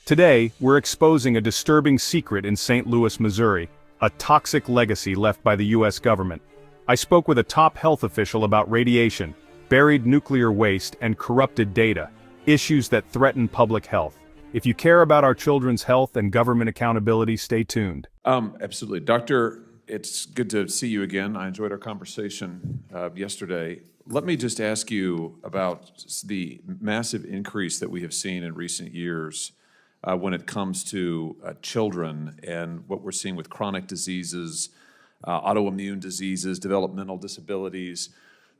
Today, we're exposing a disturbing secret in St. Louis, Missouri, a toxic legacy left by the U.S. government. I spoke with a top health official about radiation, buried nuclear waste, and corrupted data, issues that threaten public health. If you care about our children's health and government accountability, stay tuned. Absolutely. Doctor, it's good to see you again. I enjoyed our conversation yesterday. Let me just ask you about the massive increase that we have seen in recent years when it comes to children and what we're seeing with chronic diseases, autoimmune diseases, developmental disabilities.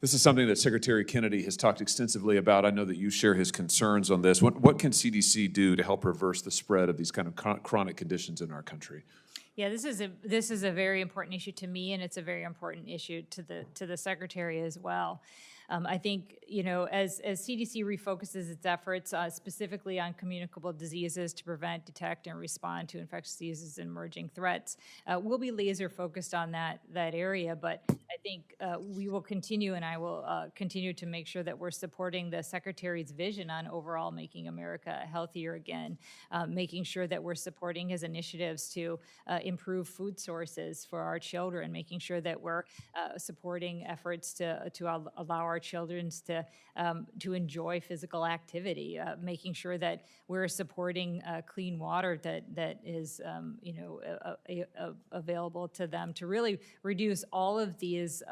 This is something that Secretary Kennedy has talked extensively about. I know that you share his concerns on this. What can CDC do to help reverse the spread of these kind of chronic conditions in our country? Yeah, this is a very important issue to me, and it's a very important issue to the Secretary as well. I think, as CDC refocuses its efforts specifically on communicable diseases to prevent, detect, and respond to infectious diseases and emerging threats, we'll be laser focused on that area. But I think we will continue, and I will continue to make sure that we're supporting the Secretary's vision on overall making America healthier again, making sure that we're supporting his initiatives to improve food sources for our children, making sure that we're supporting efforts to allow our children to enjoy physical activity, making sure that we're supporting clean water that is available to them, to really reduce all of these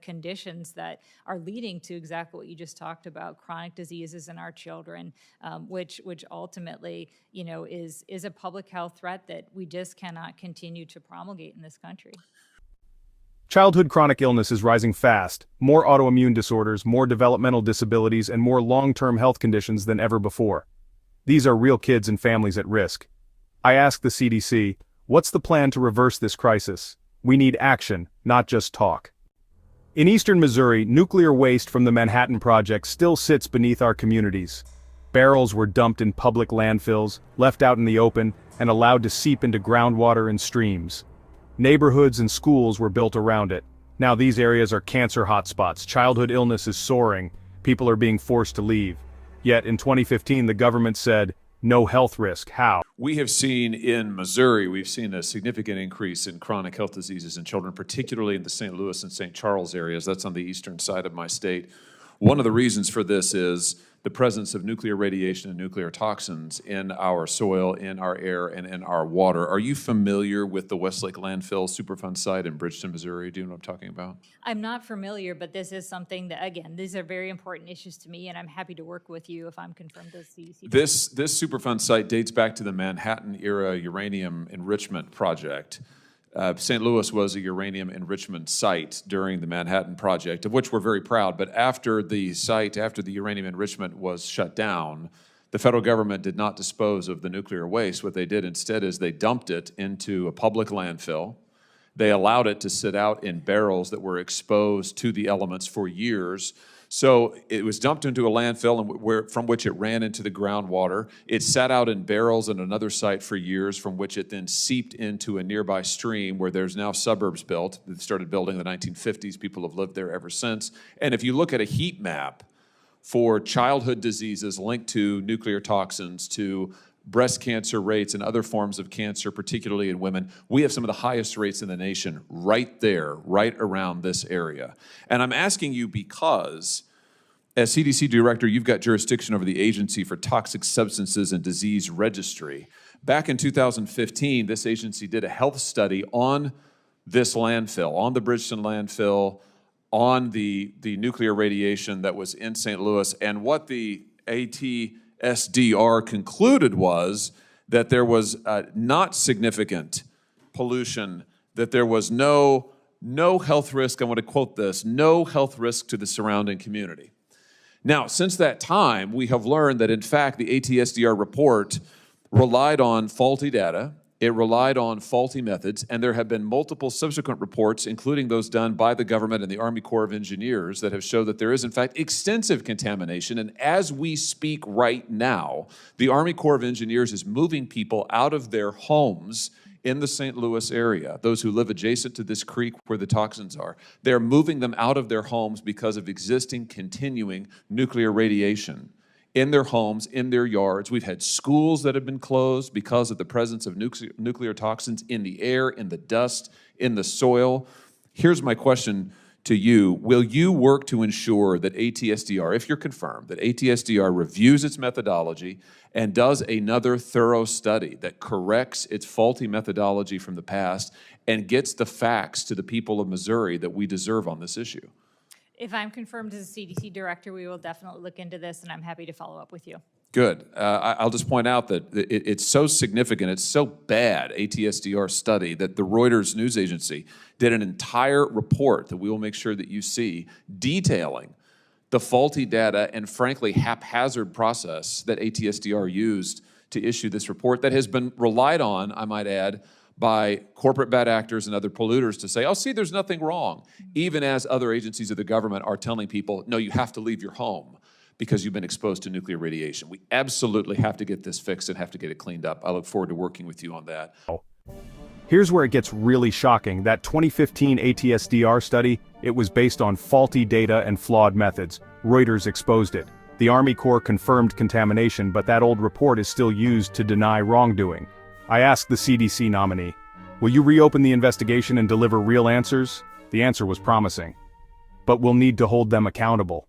conditions that are leading to exactly what you just talked about, chronic diseases in our children, which ultimately is a public health threat that we just cannot continue to promulgate in this country. Childhood chronic illness is rising fast, more autoimmune disorders, more developmental disabilities, and more long-term health conditions than ever before. These are real kids and families at risk. I asked the CDC, what's the plan to reverse this crisis? We need action, not just talk. In eastern Missouri, nuclear waste from the Manhattan Project still sits beneath our communities. Barrels were dumped in public landfills, left out in the open, and allowed to seep into groundwater and streams. Neighborhoods and schools were built around it. Now these areas are cancer hotspots. Childhood illness is soaring. People are being forced to leave. Yet in 2015, the government said, no health risk. How? We have seen in Missouri, we've seen a significant increase in chronic health diseases in children, particularly in the St. Louis and St. Charles areas. That's on the eastern side of my state. One of the reasons for this is the presence of nuclear radiation and nuclear toxins in our soil, in our air, and in our water. Are you familiar with the West Lake Landfill Superfund site in Bridgeton, Missouri? Do you know what I'm talking about? I'm not familiar, but this is something that, again, these are very important issues to me, and I'm happy to work with you if I'm confirmed as CDC. This Superfund site dates back to the Manhattan-era uranium enrichment project. St. Louis was a uranium enrichment site during the Manhattan Project, of which we're very proud, but after the uranium enrichment was shut down, the federal government did not dispose of the nuclear waste. What they did instead is they dumped it into a public landfill. They allowed it to sit out in barrels that were exposed to the elements for years. So it was dumped into a landfill from which it ran into the groundwater. It sat out in barrels in another site for years, from which it then seeped into a nearby stream where there's now suburbs built. They started building in the 1950s. People have lived there ever since. And if you look at a heat map for childhood diseases linked to nuclear toxins, to breast cancer rates and other forms of cancer, particularly in women, we have some of the highest rates in the nation right there, right around this area. And I'm asking you because, as CDC director, you've got jurisdiction over the Agency for Toxic Substances and Disease Registry. Back in 2015, this agency did a health study on this landfill, on the Bridgeton landfill, on the nuclear radiation that was in St. Louis, and what the ATSDR concluded was that there was not significant pollution, that there was no health risk. I want to quote this: no health risk to the surrounding community. Now, since that time, we have learned that, in fact, the ATSDR report relied on faulty data. It relied on faulty methods, and there have been multiple subsequent reports, including those done by the government and the Army Corps of Engineers, that have shown that there is, in fact, extensive contamination. And as we speak right now, the Army Corps of Engineers is moving people out of their homes in the St. Louis area, those who live adjacent to this creek where the toxins are. They're moving them out of their homes because of existing, continuing nuclear radiation in their homes, in their yards. We've had schools that have been closed because of the presence of nuclear toxins in the air, in the dust, in the soil. Here's my question to you. Will you work to ensure that ATSDR, if you're confirmed, that ATSDR reviews its methodology and does another thorough study that corrects its faulty methodology from the past and gets the facts to the people of Missouri that we deserve on this issue? If I'm confirmed as a CDC director, we will definitely look into this, and I'm happy to follow up with you. Good. I'll just point out that it's so significant, it's so bad, ATSDR study, that the Reuters news agency did an entire report that we will make sure that you see, detailing the faulty data and, frankly, haphazard process that ATSDR used to issue this report that has been relied on, I might add, by corporate bad actors and other polluters to say, oh, see, there's nothing wrong, even as other agencies of the government are telling people, no, you have to leave your home because you've been exposed to nuclear radiation. We absolutely have to get this fixed and have to get it cleaned up. I look forward to working with you on that. Here's where it gets really shocking. That 2015 ATSDR study, it was based on faulty data and flawed methods. Reuters exposed it. The Army Corps confirmed contamination, but that old report is still used to deny wrongdoing. I asked the CDC nominee, will you reopen the investigation and deliver real answers? The answer was promising. But we'll need to hold them accountable.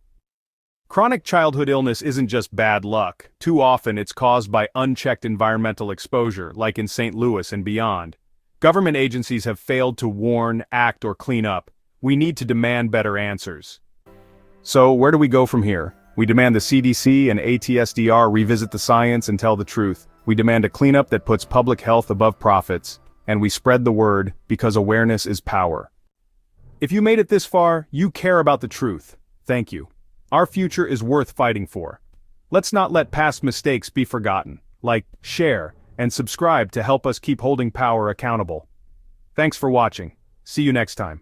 Chronic childhood illness isn't just bad luck. Too often it's caused by unchecked environmental exposure, like in St. Louis and beyond. Government agencies have failed to warn, act, or clean up. We need to demand better answers. So, where do we go from here? We demand the CDC and ATSDR revisit the science and tell the truth. We demand a cleanup that puts public health above profits. And we spread the word, because awareness is power. If you made it this far, you care about the truth. Thank you. Our future is worth fighting for. Let's not let past mistakes be forgotten. Like, share, and subscribe to help us keep holding power accountable. Thanks for watching. See you next time.